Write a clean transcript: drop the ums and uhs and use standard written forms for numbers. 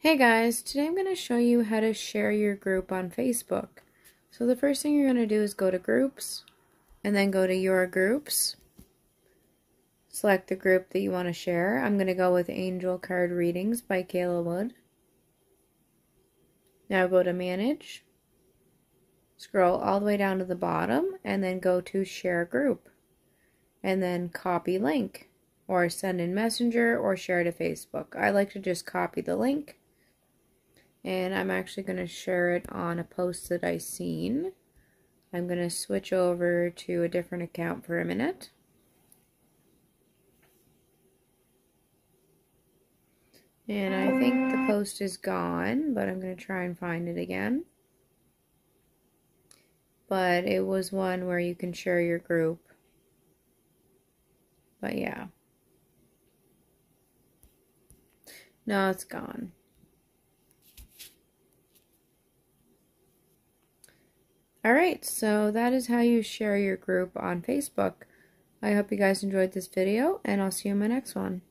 Hey guys, today I'm going to show you how to share your group on Facebook. So the first thing you're going to do is go to Groups, and then go to Your Groups. Select the group that you want to share. I'm going to go with Angel Card Readings by Cayla Wood. Now go to Manage. Scroll all the way down to the bottom, and then go to Share Group. And then copy link, or send in Messenger, or share to Facebook. I like to just copy the link. And I'm actually going to share it on a post that I seen. I'm going to switch over to a different account for a minute. And I think the post is gone, but I'm going to try and find it again. But it was one where you can share your group. But yeah. No, it's gone. Alright, so that is how you share your group on Facebook. I hope you guys enjoyed this video, and I'll see you in my next one.